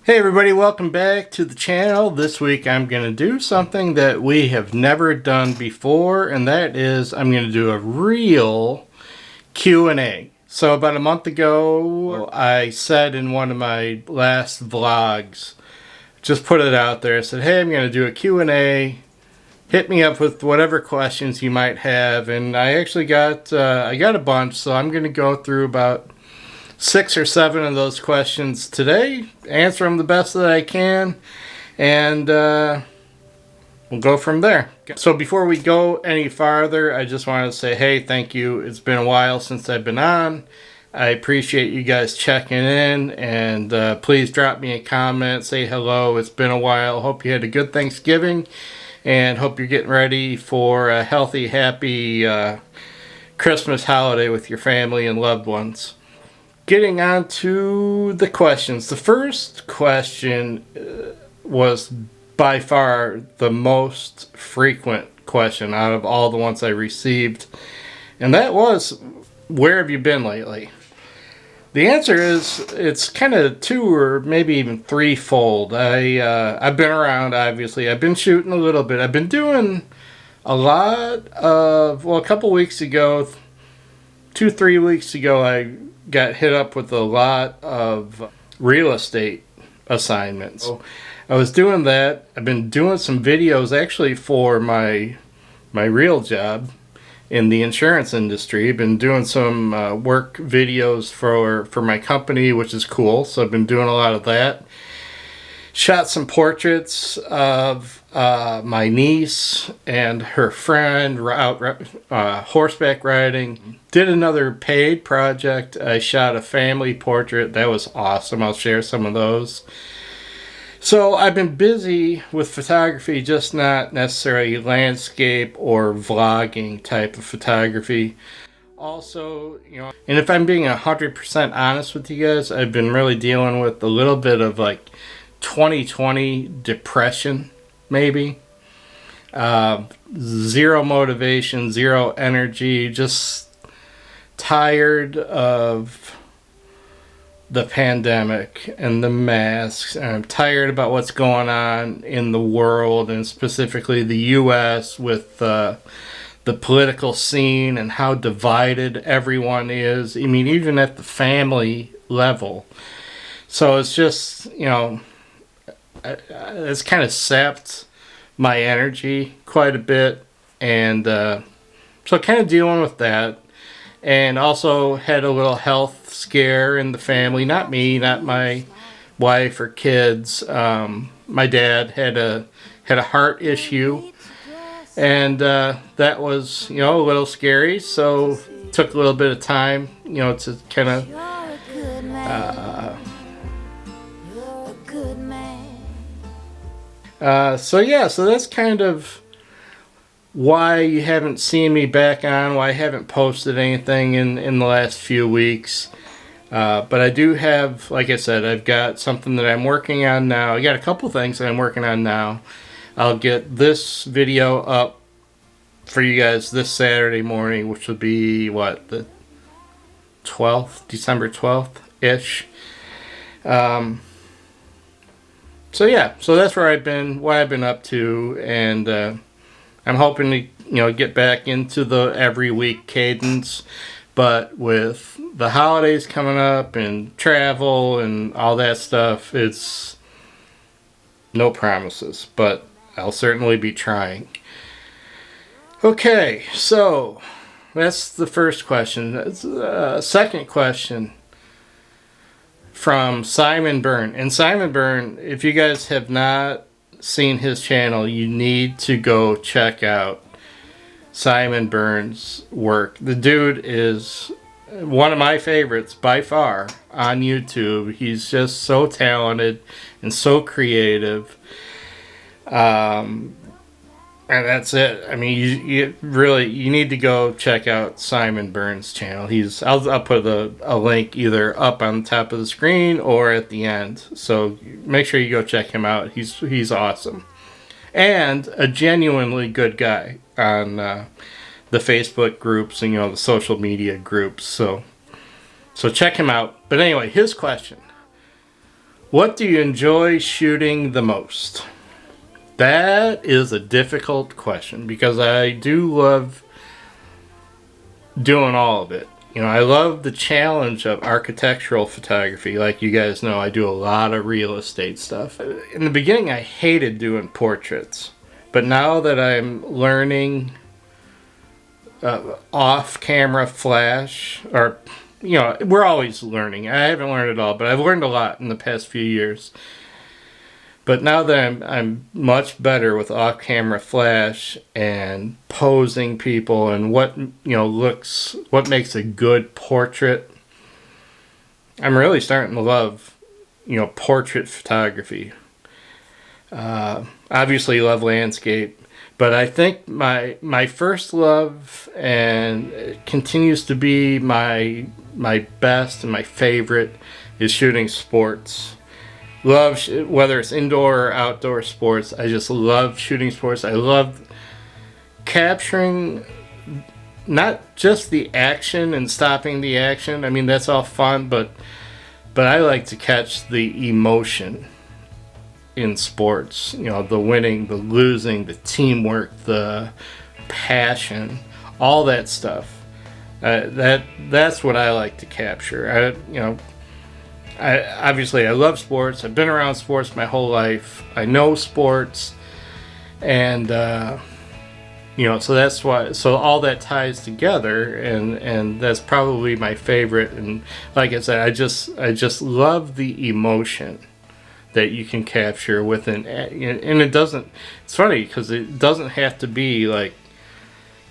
Hey everybody, welcome back to the channel. This week I'm going to do something that we have never done before, and that is I'm going to do a real Q&A. So about a month ago, I said in one of my last vlogs, just put it out there, I said, hey, I'm going to do a Q&A. Hit me up with whatever questions you might have, and I actually got a bunch, so I'm going to go through about 6 or 7 of those questions today, answer them the best that I can, and we'll go from there. So before we go any farther, I just wanted to say, hey, thank you. It's been a while since I've been on. I appreciate you guys checking in, and please drop me a comment, say hello. It's been a while. Hope you had a good Thanksgiving, and hope you're getting ready for a healthy, happy Christmas holiday with your family and loved ones. Getting on to the questions. The first question was by far the most frequent question out of all the ones I received. And that was, where have you been lately? The answer is, it's kind of 2 or maybe even threefold. I've been around, obviously. I've been shooting a little bit. I've been doing a lot of, well, a couple weeks ago, 2-3 weeks ago, I got hit up with a lot of real estate assignments. So I was doing that. I've been doing some videos actually for my real job in the insurance industry. I've been doing some work videos for my company, which is cool. So I've been doing a lot of that. Shot some portraits of my niece and her friend out horseback riding. Did another paid project. I shot a family portrait. That was awesome. I'll share some of those. So I've been busy with photography, just not necessarily landscape or vlogging type of photography. Also, and if I'm being 100% honest with you guys, I've been really dealing with a little bit of like 2020 depression, maybe. Zero motivation, zero energy, just tired of the pandemic and the masks, and I'm tired about what's going on in the world, and specifically the US with the political scene and how divided everyone is. I mean, even at the family level. So it's just, it's kind of sapped my energy quite a bit, and so kind of dealing with that. And also had a little health scare in the family. Not me, not my wife or kids. My dad had a heart issue, and that was a little scary. So took a little bit of time to kind of so that's kind of why you haven't seen me back on, why I haven't posted anything in the last few weeks. But I do have, like I said, I've got something that I'm working on now. I got a couple things that I'm working on now. I'll get this video up for you guys this Saturday morning, which will be, the 12th, December 12th-ish. So that's where I've been, what I've been up to, and I'm hoping to, get back into the every week cadence, but with the holidays coming up and travel and all that stuff, it's no promises, but I'll certainly be trying. Okay, so that's the first question. Second question from Simon Byrne. And Simon Byrne, if you guys have not seen his channel, you need to go check out Simon Byrne's work. The dude is one of my favorites by far on YouTube. He's just so talented and so creative. And that's it. I mean, you need to go check out Simon Byrne's channel. I'll put a link either up on the top of the screen or at the end. So make sure you go check him out. He's awesome. And a genuinely good guy on the Facebook groups and the social media groups. So check him out. But anyway, his question. What do you enjoy shooting the most? That is a difficult question because I do love doing all of it. You know, I love the challenge of architectural photography. Like you guys know, I do a lot of real estate stuff. In the beginning, I hated doing portraits. But now that I'm learning off-camera flash, or, you know, we're always learning. I haven't learned it all, but I've learned a lot in the past few years. But now that I'm much better with off-camera flash and posing people and what, you know, what makes a good portrait, I'm really starting to love, you know, portrait photography. Obviously love landscape, but I think my first love, and it continues to be my best and my favorite, is shooting sports. Love, whether it's indoor or outdoor sports, I just love shooting sports. I love capturing not just the action and stopping the action. I mean, that's all fun, but I like to catch the emotion in sports. You know, the winning, the losing, the teamwork, the passion, all that stuff. That's what I like to capture. I love sports. I've been around sports my whole life. I know sports, and you know, so that's why. So all that ties together, and that's probably my favorite. And like I said, I just love the emotion that you can capture with and it doesn't. It's funny because it doesn't have to be like,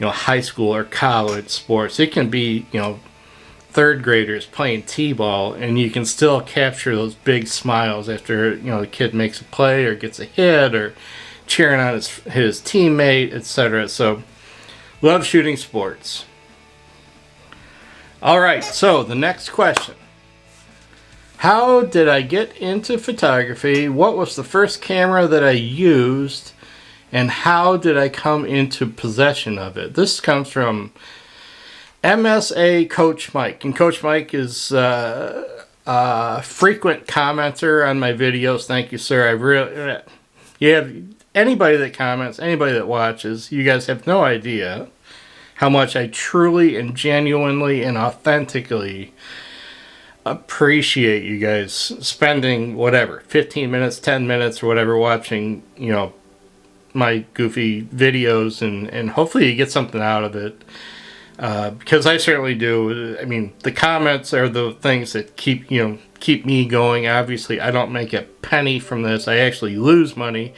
you know, high school or college sports. It can be, you know, third graders playing t-ball, and you can still capture those big smiles after, you know, the kid makes a play or gets a hit or cheering on his teammate, etc. So love shooting sports. All right, so the next question: how did I get into photography? What was the first camera that I used, and how did I come into possession of it? This comes from MSA Coach Mike, and Coach Mike is a frequent commenter on my videos. Thank you, sir. You have anybody that comments, anybody that watches, you guys have no idea how much I truly and genuinely and authentically appreciate you guys spending whatever 15 minutes, 10 minutes, or whatever watching, you know, my goofy videos, and hopefully you get something out of it. Because I certainly do. I mean, the comments are the things that keep me going. Obviously, I don't make a penny from this. I actually lose money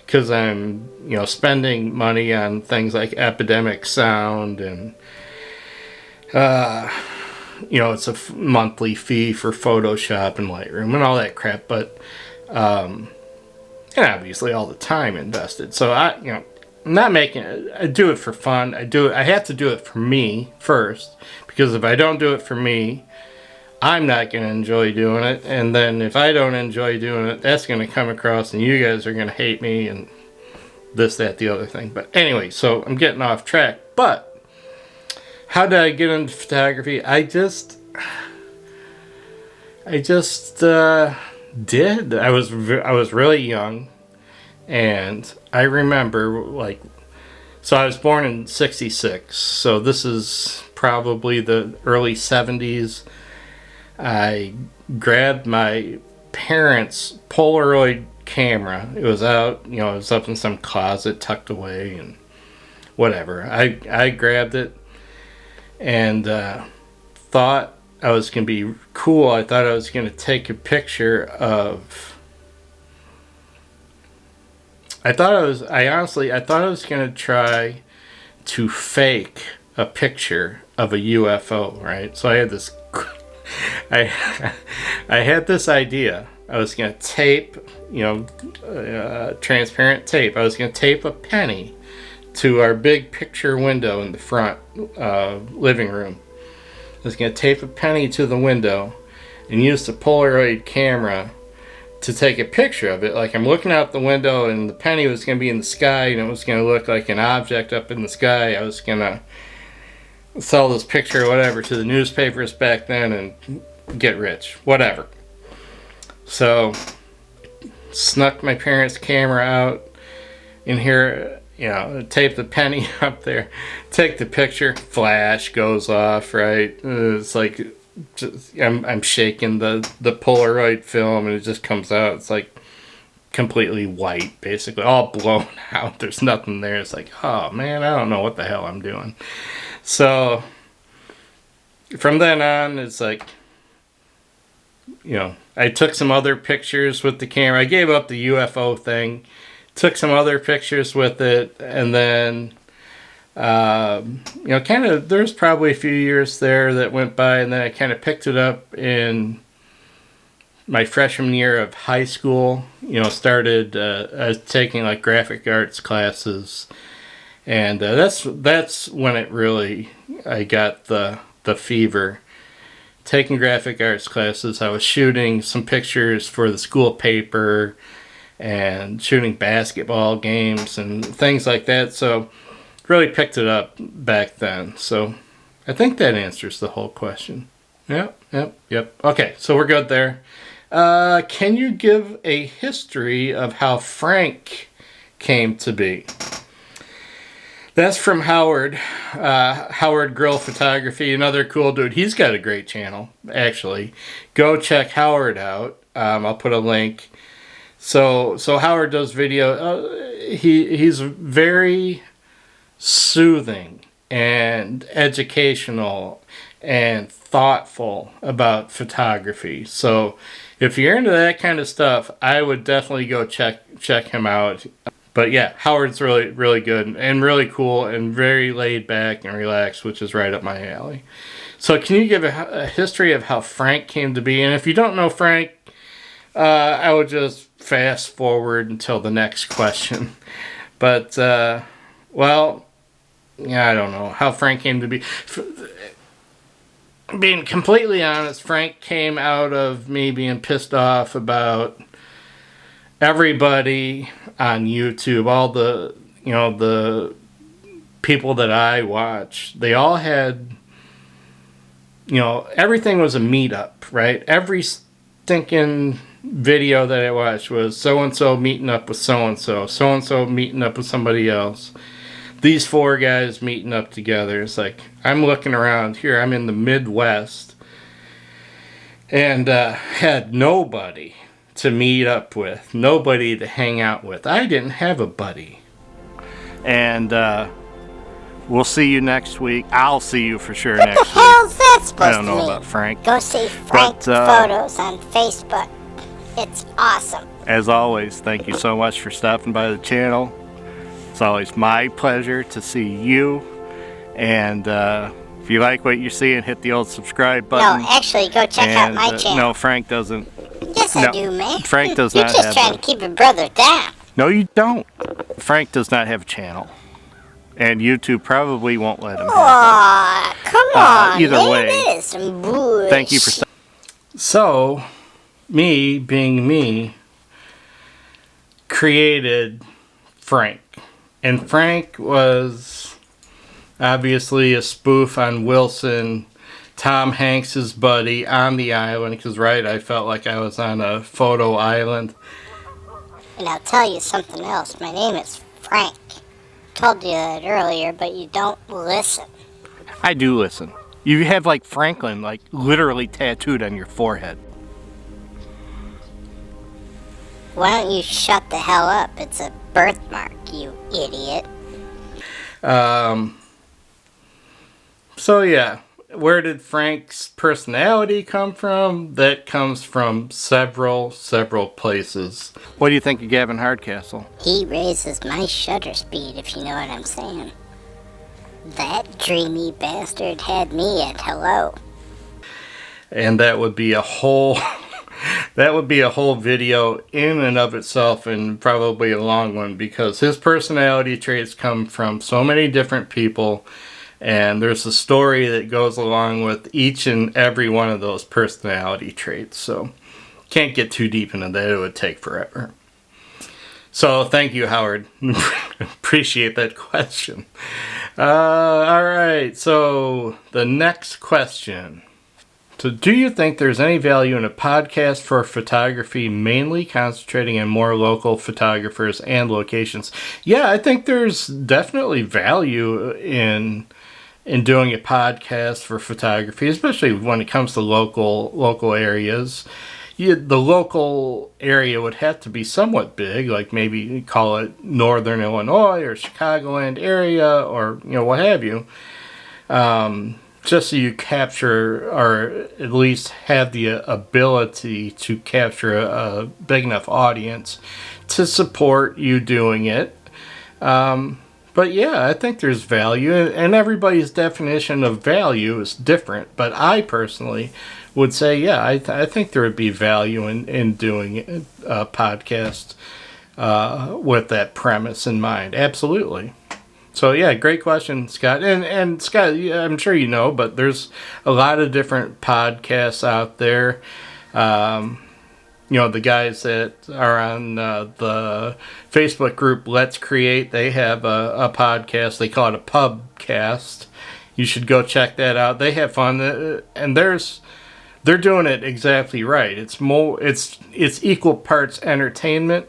because I'm, you know, spending money on things like Epidemic Sound, and you know, it's a monthly fee for Photoshop and Lightroom and all that crap. But and obviously all the time invested. So I'm not making it. I do it for fun. I have to do it for me first, because if I don't do it for me, I'm not going to enjoy doing it. And then if I don't enjoy doing it, that's going to come across and you guys are going to hate me and this, that, the other thing. But anyway, so I'm getting off track. But how did I get into photography? I just did. I was really young. And I remember, like, so I was born in '66, so this is probably the early '70s. I grabbed my parents' Polaroid camera. It was out, you know, it was up in some closet tucked away and whatever. I grabbed it and thought I was going to be cool. I thought I was going to take a picture of... I thought I was going to try to fake a picture of a UFO, right? So I had this, I had this idea. I was going to tape, you know, transparent tape. I was going to tape a penny to our big picture window in the front living room. I was going to tape a penny to the window and use the Polaroid camera to take a picture of it. Like, I'm looking out the window and the penny was going to be in the sky and it was going to look like an object up in the sky. I was going to sell this picture or whatever to the newspapers back then and get rich. Whatever. So snuck my parents' camera out in here, you know, tape the penny up there, take the picture, flash goes off, right? It's like, just, I'm shaking the Polaroid film and it just comes out. It's like completely white, basically, all blown out. There's nothing there. It's like, oh man, I don't know what the hell I'm doing. So from then on, it's like, you know, I took some other pictures with the camera. I gave up the UFO thing, took some other pictures with it, and then, you know, kind of, there's probably a few years there that went by, and then I kind of picked it up in my freshman year of high school. You know, started, I was taking like graphic arts classes, and that's when it really, I got the fever. Taking graphic arts classes, I was shooting some pictures for the school paper and shooting basketball games and things like that. So really picked it up back then. So I think that answers the whole question. Yep. Okay, so we're good there. Can you give a history of how Frank came to be? That's from Howard. Howard Grill Photography, another cool dude. He's got a great channel, actually. Go check Howard out. I'll put a link. So Howard does video. He's very soothing and educational and thoughtful about photography. So if you're into that kind of stuff, I would definitely go check him out. But yeah, Howard's really, really good and really cool and very laid back and relaxed, which is right up my alley. So can you give a history of how Frank came to be? And if you don't know Frank, I would just fast forward until the next question. But, well, yeah, I don't know how Frank came to be. Being completely honest, Frank came out of me being pissed off about everybody on YouTube, all the, you know, the people that I watch, they all had, you know, everything was a meetup, right? Every stinking video that I watched was so-and-so meeting up with so-and-so, so-and-so meeting up with somebody else. These four guys meeting up together. It's like, I'm looking around here, I'm in the Midwest, and had nobody to meet up with, nobody to hang out with. I didn't have a buddy. And we'll see you next week. I'll see you for sure next week. What the hell's that supposed to mean? I don't know about Frank. Go see Frank's photos on Facebook. It's awesome. As always, thank you so much for stopping by the channel. It's always my pleasure to see you. And if you like what you're seeing, hit the old subscribe button. No, actually, go check out my channel. No, Frank doesn't. Yes, I do, man. Frank does not have. You're just trying to keep your brother down. No, you don't. Frank does not have a channel. And YouTube probably won't let him have Aw, come on. Either man, way, that is some bullshit. Thank you for. So, me being me, created Frank. And Frank was obviously a spoof on Wilson, Tom Hanks's buddy, on the island. Because, right, I felt like I was on a photo island. And I'll tell you something else. My name is Frank. Told you that earlier, but you don't listen. I do listen. You have, like, Franklin, like, literally tattooed on your forehead. Why don't you shut the hell up? It's a birthmark, you idiot. So yeah, where did Frank's personality come from? That comes from several places. What do you think of Gavin Hardcastle? He raises my shutter speed, if you know what I'm saying. That dreamy bastard had me at hello. And that would be a whole video in and of itself, and probably a long one, because his personality traits come from so many different people, and there's a story that goes along with each and every one of those personality traits. So can't get too deep into that, it would take forever. So thank you, Howard. Appreciate that question. Alright, so the next question. So do you think there's any value in a podcast for photography, mainly concentrating on more local photographers and locations? Yeah, I think there's definitely value in doing a podcast for photography, especially when it comes to local areas. The local area would have to be somewhat big, like maybe call it Northern Illinois or Chicagoland area, or what have you. Just so you capture, or at least have the ability to capture a big enough audience to support you doing it. But yeah, I think there's value, and everybody's definition of value is different. But I personally would say, yeah, I think there would be value in doing a podcast with that premise in mind. Absolutely. So yeah, great question, Scott. And Scott, I'm sure you know, but there's a lot of different podcasts out there. The guys that are on the Facebook group Let's Create, they have a podcast. They call it a pubcast. You should go check that out. They have fun, and they're doing it exactly right. It's equal parts entertainment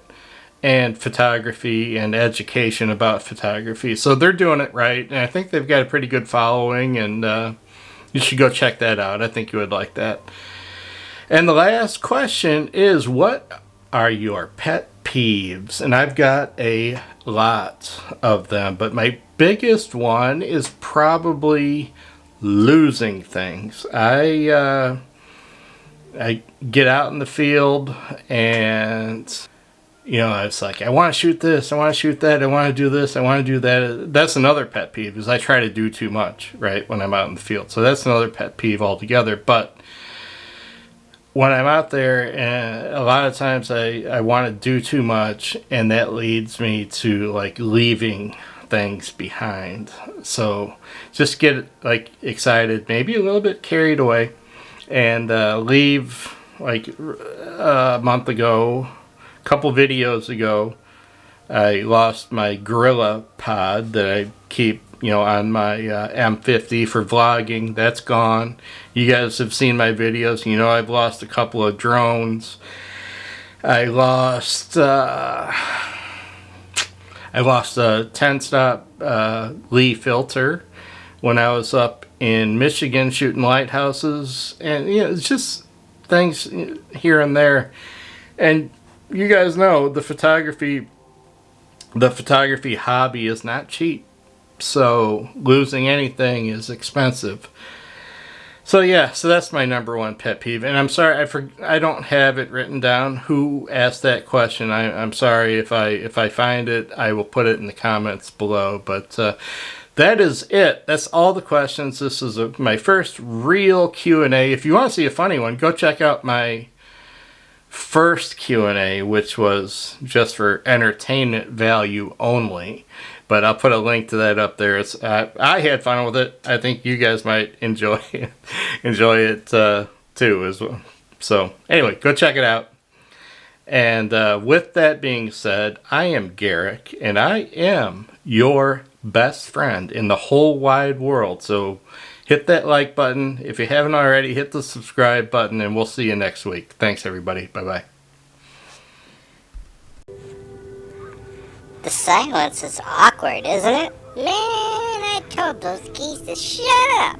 and photography and education about photography. So they're doing it right, and I think they've got a pretty good following, and you should go check that out. I think you would like that. And the last question is, what are your pet peeves? And I've got a lot of them, but my biggest one is probably losing things. I get out in the field and it's like, I want to shoot this, I want to shoot that, I want to do this, I want to do that. That's another pet peeve, is I try to do too much, right, when I'm out in the field. So that's another pet peeve altogether. But when I'm out there, and a lot of times I want to do too much, and that leads me to like leaving things behind. So just get excited, maybe a little bit carried away, and leave. Like a month ago, couple videos ago, I lost my Gorilla Pod that I keep, on my M50 for vlogging. That's gone. You guys have seen my videos. I've lost a couple of drones. I lost a 10-stop Lee filter when I was up in Michigan shooting lighthouses, and it's just things here and there. And you guys know the photography hobby is not cheap, so losing anything is expensive. So yeah, so that's my number one pet peeve. And I'm sorry, I don't have it written down who asked that question. I'm sorry. If I find it, I will put it in the comments below. But that is it. That's all the questions. This is my first real Q&A. If you want to see a funny one, go check out my first Q&A, which was just for entertainment value only. But I'll put a link to that up there. I had fun with it. I think you guys might enjoy it too as well. So anyway, go check it out. And with that being said, I am Garrick, and I am your best friend in the whole wide world. So hit that like button. If you haven't already, hit the subscribe button, and we'll see you next week. Thanks, everybody. Bye-bye. The silence is awkward, isn't it? Man, I told those geese to shut up.